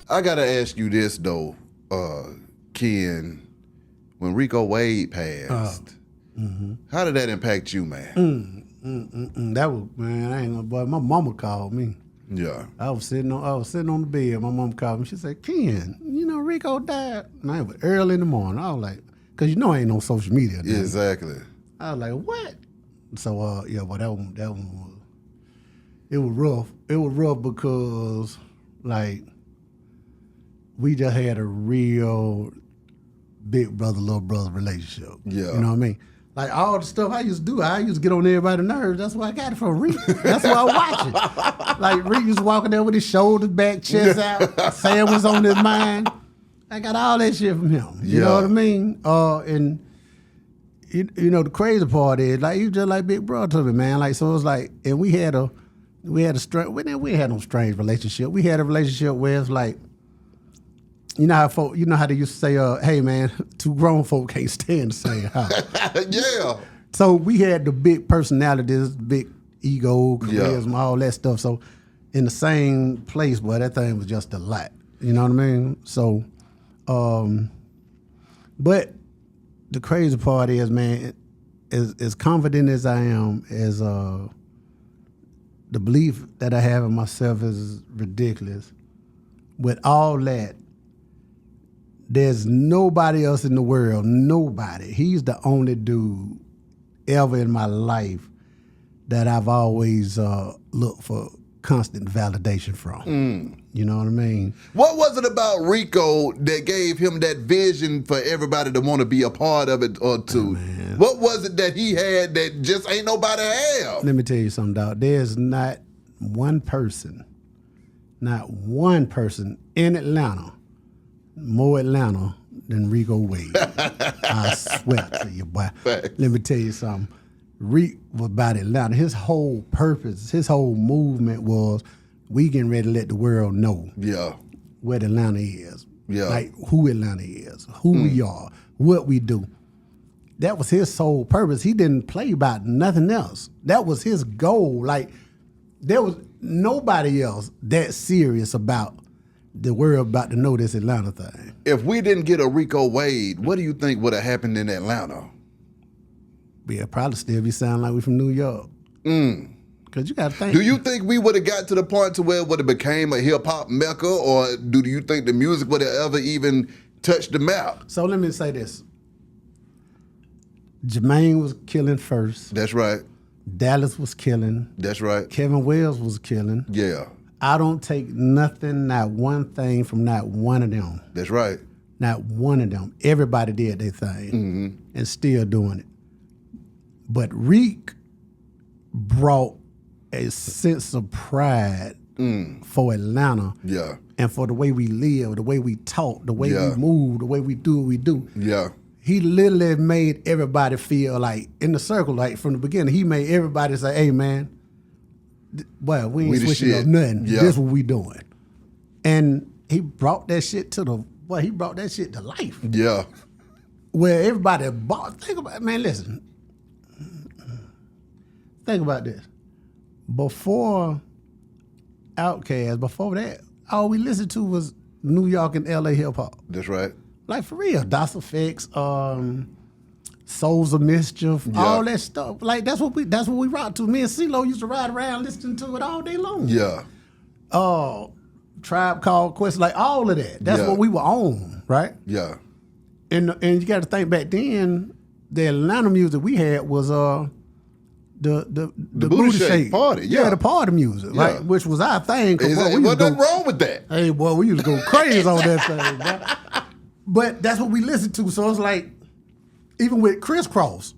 I gotta ask you this though, Ken. When Rico Wade passed, how did that impact you, man? That was, man, I ain't gonna, boy, my mama called me. Yeah. I was sitting on the bed. My mom called me. She said, Ken, you know Rico died. And it was early in the morning. I was like, because you know I ain't on social media. Yeah, exactly. I was like, what? So, yeah, but that one was, it was rough. It was rough because, like, we just had a real big brother, little brother relationship. Yeah. You know what I mean? Like, all the stuff I used to do, I used to get on everybody's nerves. That's why I got it from Reid. That's why I watch it. Like, Reid used to walk in there with his shoulders back, chest out, saying what's on his mind. I got all that shit from him. You know what I mean? And, you know, the crazy part is, like, he was just like big brother to me, man. Like, so it was like, and we had a strange, we had no strange relationship. We had a relationship where it's like, you know how they used to say, hey man, two grown folk can't stay in the same house. Yeah. So we had the big personalities, big ego, charisma, all that stuff. So in the same place, boy, that thing was just a lot. You know what I mean? So, but the crazy part is, man, as confident as I am, as the belief that I have in myself is ridiculous. With all that, there's nobody else in the world, nobody. He's the only dude ever in my life that I've always looked for constant validation from. You know what I mean? What was it about Rico that gave him that vision for everybody to want to be a part of it or to? What was it that he had that just ain't nobody have? Let me tell you something, dog. There's not one person in Atlanta, more Atlanta than Rico Wade. I swear to you, boy. Fact. Let me tell you something. Reid was about Atlanta. His whole purpose, his whole movement was, we getting ready to let the world know what Atlanta is. Yeah. Like who Atlanta is, who we are, what we do. That was his sole purpose. He didn't play about nothing else. That was his goal. Like, there was nobody else that serious about the world about to know this Atlanta thing. If we didn't get a Rico Wade, what do you think would have happened in Atlanta? We'd probably still be sounding like we from New York. Because you got to think. Do you think we would have got to the point to where it would have became a hip-hop mecca, or do you think the music would have ever even touched the map? So let me say this. Jermaine was killing first. That's right. Dallas was killing. That's right. Kevin Wells was killing. Yeah. I don't take nothing, not one thing from not one of them. That's right. Not one of them. Everybody did their thing and still doing it. But Reid brought a sense of pride for Atlanta. Yeah. And for the way we live, the way we talk, the way we move, the way we do what we do. Yeah. He literally made everybody feel like, in the circle, like from the beginning, he made everybody say, hey man, well, we ain't switching up nothing. Yeah. This what we doing. And he brought that shit to life. Yeah. Where everybody bought, think about it, man, listen. Think about this. Before Outkast, before that, all we listened to was New York and LA hip hop. That's right. Like for real, Das Effects, Souls of Mischief, all that stuff. Like that's what we rock to. Me and CeeLo used to ride around listening to it all day long. Yeah. Tribe Called Quest, like all of that. That's what we were on, right? Yeah. And you got to think back then, the Atlanta music we had was the booty shake party. Yeah. The party music, right? Which was our thing. Wasn't nothing wrong with that. Hey, boy, we used to go crazy on that thing, bro. But that's what we listened to. So it's like, even with Crisscross,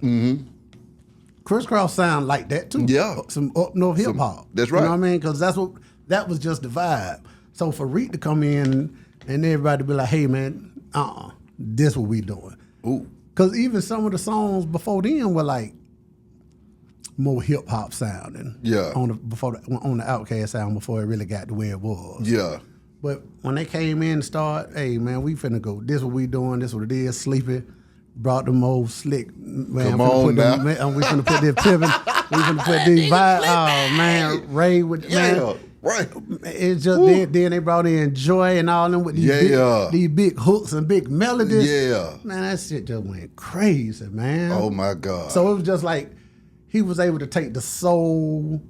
Crisscross sound like that too. Yeah. Some up north hip hop. That's right. You know what I mean? Because that was just the vibe. So for Reid to come in and everybody be like, hey man, this what we doing. Ooh. Because even some of the songs before then were like more hip hop sounding. Yeah. On the Outkast sound before it really got to where it was. Yeah. But when they came in and started, hey man, we finna go. This what we doing. This what it is. Sleepy brought them old slick. Man, Come on now. We finna put this pivot. We finna put these vibes. Oh man, Reid with man. Right. It's just then they brought in Joy and all them with these big hooks and big melodies. Yeah. Man, that shit just went crazy, man. Oh my God. So it was just like he was able to take the soul,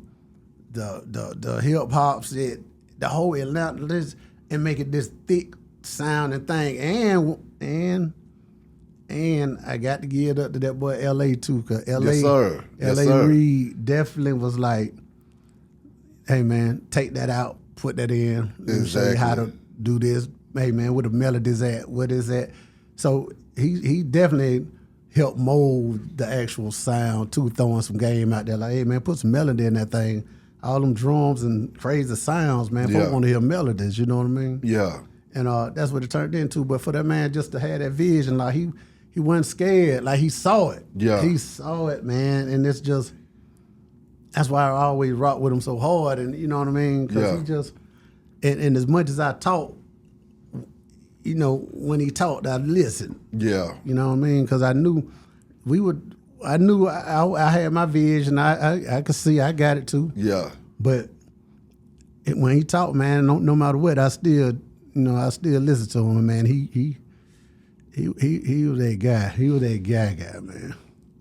the hip hop shit, the whole Atlanta, and make it this thick sounding thing. And I got to give it up to that boy LA too, cause LA, yes, sir. LA Reid definitely was like, hey man, take that out, put that in. Let me show you how to do this. Hey man, where the melodies at? What is that? So he definitely helped mold the actual sound too, throwing some game out there. Like, hey man, put some melody in that thing. All them drums and crazy sounds, man. Folk want to hear melodies, you know what I mean? Yeah. And that's what it turned into. But for that man just to have that vision, like he wasn't scared. Like he saw it. Yeah. He saw it, man. And it's just, that's why I always rock with him so hard. And you know what I mean? Because he just, and as much as I talk, you know, when he talked, I listened. Yeah. You know what I mean? Because I knew I had my vision. I could see I got it too. Yeah. But when he talked, man, no matter what, I still listen to him, man. He was that guy. He was that guy, man.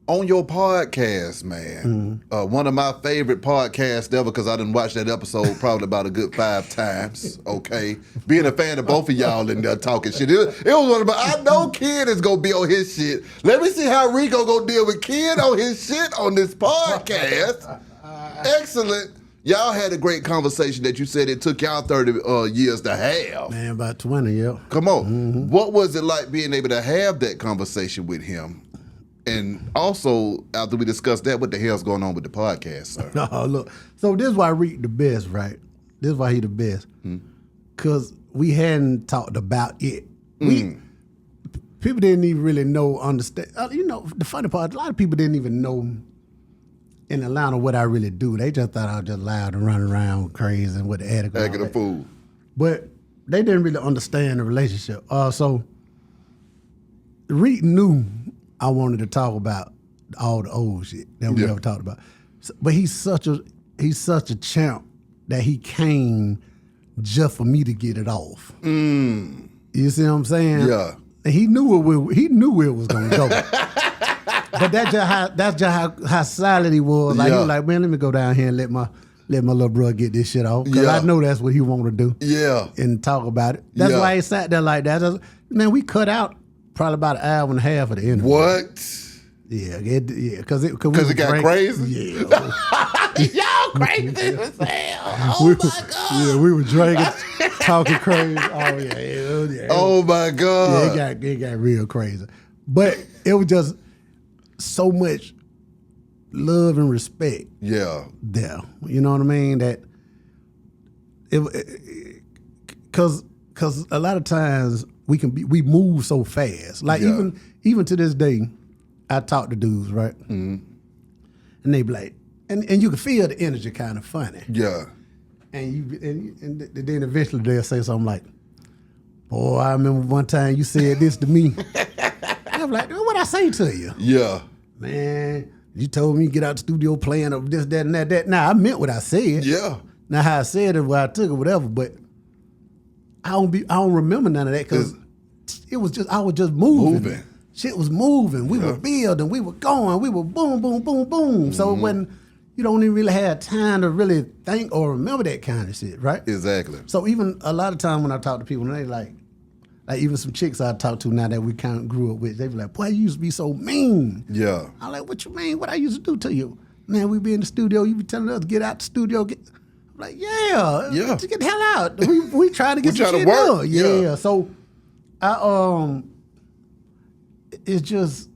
On your podcast, man, one of my favorite podcasts ever, because I didn't watch that episode probably about a good 5 times, okay? Being a fan of both of y'all in there talking shit. It was one of my, I know Kid is going to be on his shit. Let me see how Rico going to deal with Kid on his shit on this podcast. Excellent. Y'all had a great conversation that you said it took y'all 30 years to have. Man, about 20, yeah. Come on. What was it like being able to have that conversation with him? And also, after we discussed that, what the hell's going on with the podcast, sir? No, look. So this is why Reid the best, right? This is why he the best. Because we hadn't talked about it. People didn't even really understand. You know, the funny part, a lot of people didn't even know in Atlanta what I really do. They just thought I was just loud and running around crazy and with the attic. Acting a fool. But they didn't really understand the relationship. So Reid knew I wanted to talk about all the old shit that we never talked about. But he's such a champ that he came just for me to get it off. You see what I'm saying? Yeah. And he knew where it was gonna go. But that's just how silent he was. Like he was like, man, let me go down here and let my little brother get this shit off. Because I know that's what he wanted to do. Yeah. And talk about it. That's why he sat there like that. Man, we cut out probably about an hour and a half of the interview. What? Yeah, because it got crazy. Yeah, y'all crazy as hell. Oh my God. Yeah, we were drinking, talking crazy. Oh yeah. Oh my God. Yeah, it got real crazy, but it was just so much love and respect. Yeah, there. You know what I mean? That because a lot of times we move so fast. Like even to this day, I talk to dudes, right? And they be like, and you can feel the energy kind of funny. Yeah. And then eventually they'll say something like, boy, I remember one time you said this to me. I'm like, what'd I say to you? Yeah. Man, you told me to get out the studio playing of this, that, and that. Now, I meant what I said. Yeah. Now, how I said it, where I took it, whatever, but I don't remember none of that because I was just moving. Shit was moving. We were building. We were going. We were boom, boom, boom, boom. So when you don't even really have time to really think or remember that kind of shit, right? Exactly. So even a lot of time when I talk to people, and they like even some chicks I talk to now that we kind of grew up with, they be like, boy, you used to be so mean. Yeah. I'm like, what you mean? What I used to do to you? Man, we be in the studio. You be telling us to get out the studio. I'm like, yeah. Get the hell out. We trying to get some shit done. Yeah. So it's just,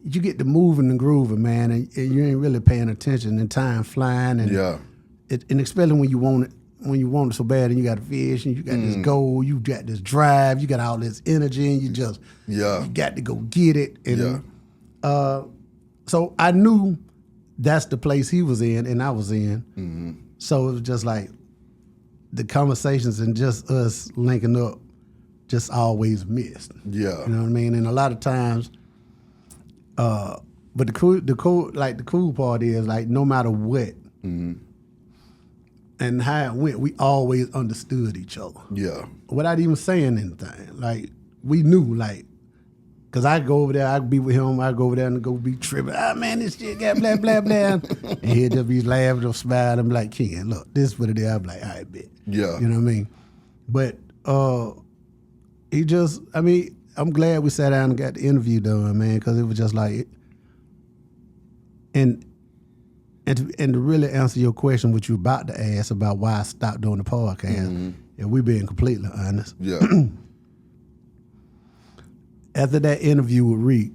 you get to moving and grooving, man, and you ain't really paying attention, and time flying, and and especially when you want it so bad, and you got a vision, you got this goal, you got this drive, you got all this energy, and you just you got to go get it, and so I knew that's the place he was in, and I was in, so it was just like the conversations and just us linking up just always missed. Yeah. You know what I mean? And a lot of times, but the cool part is like no matter what, and how it went, we always understood each other. Yeah. Without even saying anything. Like, we knew, like, because I go over there, I'd be with him, I'd go over there and go be tripping. Ah, man, this shit got blah, blah, blah. And he'd just be laughing or smiling. I'm like, Ken, look, this is what it is. I'm like, all right, bet. Yeah. You know what I mean? But he just, I mean, I'm glad we sat down and got the interview done, man, because it was just like, and to really answer your question, what you about to ask about why I stopped doing the podcast, if we being completely honest. Yeah. After that interview with Reid,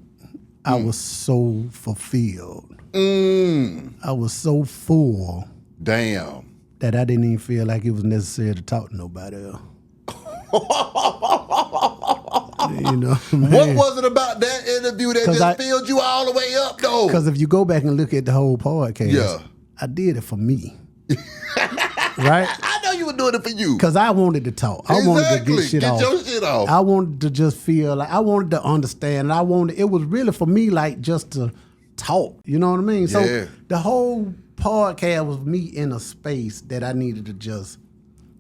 I was so fulfilled. I was so full. Damn. That I didn't even feel like it was necessary to talk to nobody else. You know, what was it about that interview that just filled you all the way up, though? Because if you go back and look at the whole podcast, I did it for me. Right? I know you were doing it for you. Because I wanted to talk. I wanted to get shit off. Get your shit off. I wanted to just feel like, I wanted to understand. It was really for me like just to talk. You know what I mean? So the whole podcast was me in a space that I needed to just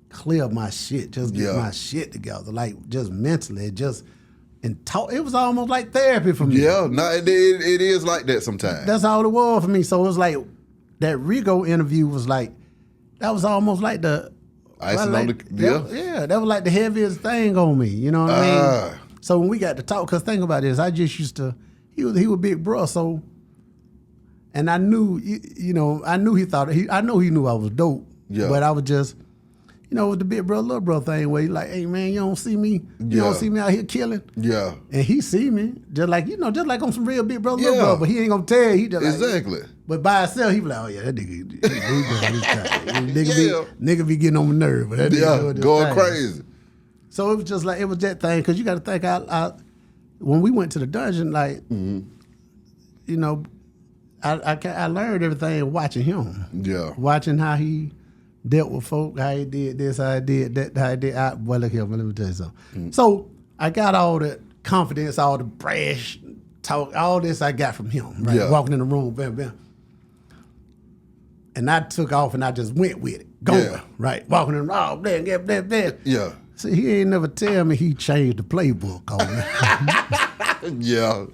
clear my shit, just get my shit together, like just mentally, and talk. It was almost like therapy for me. Yeah, no, it is like that sometimes. That's all it was for me. So it was like that Rico interview was like, that was almost like the icing on the that was like the heaviest thing on me. You know what I mean? So when we got to talk, because think about this, I just used to. He was big bro, so. And I knew, I knew I know he knew I was dope. Yeah. But I was just, with the big bro, little bro thing where he like, hey man, you don't see me, you don't see me out here killing. Yeah. And he see me, just like on some real big bro, little bro, but he ain't gonna tell you. He just exactly. Like, but by himself, he be like, oh yeah, that nigga be getting on my nerve. But that nigga going crazy. So it was just like, it was that thing, because you got to think, when we went to the dungeon, like, I learned everything watching him. Yeah. Watching how he dealt with folk, how he did this, how he did that, how he did well, look here, let me tell you something. So I got all the confidence, all the brash talk, all this I got from him, right? Yeah. Walking in the room, bam, bam. And I took off and I just went with it, going, right? Walking in the room, blah. Yeah. So he ain't never tell me he changed the playbook on me. Yeah.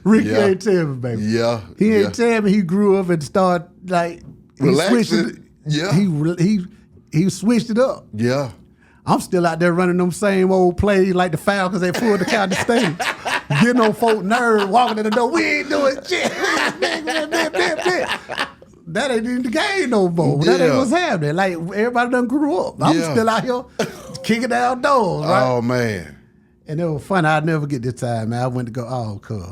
Ricky ain't tell me, baby. Yeah. He ain't tell me he grew up and started like relaxing. He switched it up. Yeah. I'm still out there running them same old plays like the Falcons at full the county stadium. Getting on folk nerves, walking in the door, we ain't doing shit. That ain't in the game no more. That ain't what's happening. Like everybody done grew up. I'm still out here kicking down doors, right? Oh man. And it was funny. I'd never get this time, man. I went to go, cuz.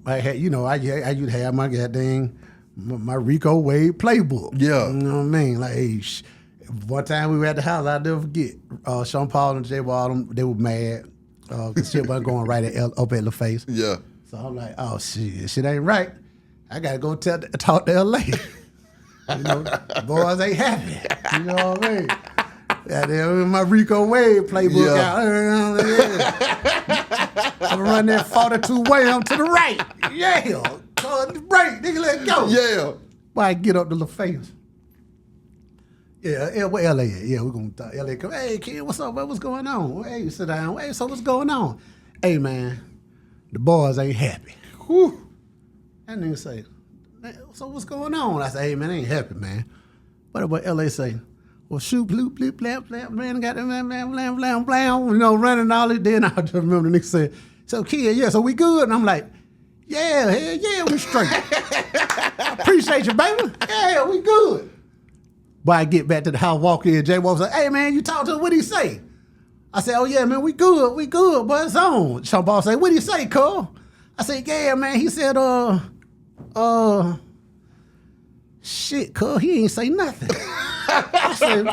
I had, I used to have my goddamn, my Rico Wade playbook. Yeah. You know what I mean? Like, hey, one time we were at the house, I'll never forget. Sean Paul and Jay Ball, they were mad. Cause shit wasn't going right up at LaFace. Yeah. So I'm like, oh shit ain't right. I gotta go talk to LA. Boys ain't happy. You know what I mean? Yeah, my Rico Wade playbook out. I'm run that 42 wham to the right. Yeah. Break, nigga, let go. Yeah. Why I get up to LaFace. Yeah, where LA at? Yeah, we're gonna talk. LA come, hey kid, what's up? What's going on? Hey, sit down. Hey, so what's going on? Hey man, the boys ain't happy. Whew. That nigga say, so what's going on? I say, hey man, I ain't happy, man. What about LA say? Well, shoot, bloop, bleep, blap, blap, man, got them, blam, blam, blam, blam, running all it. Then I just remember the nigga said, so kid, yeah, so we good? And I'm like, yeah, hell yeah, we straight. Appreciate you, baby. Yeah, we good. But I get back to the house, walk in, Jay Wolf say, hey man, you talk to him, what'd he say? I said, oh yeah, man, we good, but it's on. Sean Paul say, what'd he say, cuz? I said, yeah, man, he said, shit, cuz, he ain't say nothing. I said,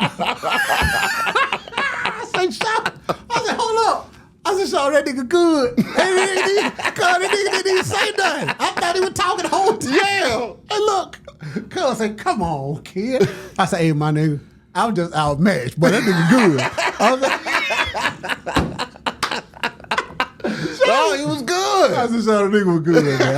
hold up. I said, Sean, that nigga good. That nigga didn't even say nothing. I thought he was talking the whole time. Yeah. Hey, look. Cuz I said, come on, kid. I said, hey, my nigga, I'm just outmatched, but that nigga good. Oh, he was good. I said, Sean, that nigga was good, man.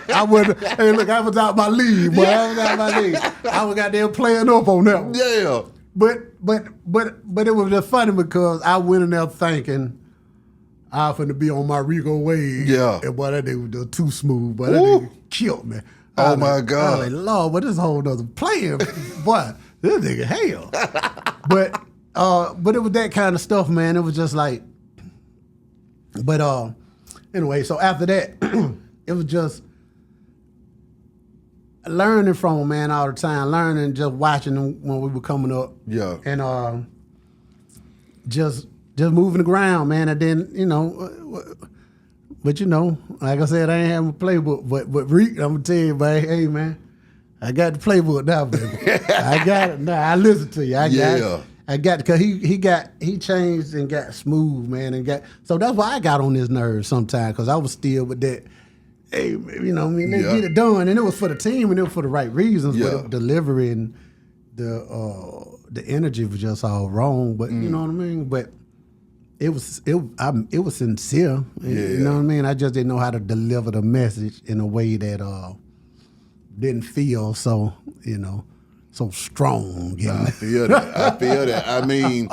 I would. Hey, look, I was out my league, boy. I was out my league. I was out there playing up on that one. Yeah. But it was just funny because I went in there thinking I was finna be on my Rico wave. Yeah. And boy, that nigga was just too smooth. But that nigga killed me. Oh my God. I was like, Lord, but this whole nother playing, boy, this nigga hell. But it was that kind of stuff, man. It was just like, but anyway, so after that, it was just learning from him, man, all the time. Learning, just watching them when we were coming up. Yeah. And just moving the ground, man. And then, you know, but you know, like I said, I ain't having a playbook. But Reid, I'm gonna tell you, man, hey man, I got the playbook now, baby. I got it now. I listen to you. I got it. I got it, cause he changed and got smooth, man, and so that's why I got on his nerves sometimes, cause I was still with that. Hey, you know, I mean, they get it done, and it was for the team, and it was for the right reasons. Yeah. But the delivery and the energy was just all wrong. But you know what I mean. But it was sincere. You know what I mean. I just didn't know how to deliver the message in a way that didn't feel so, you know, so strong. I feel that. I mean,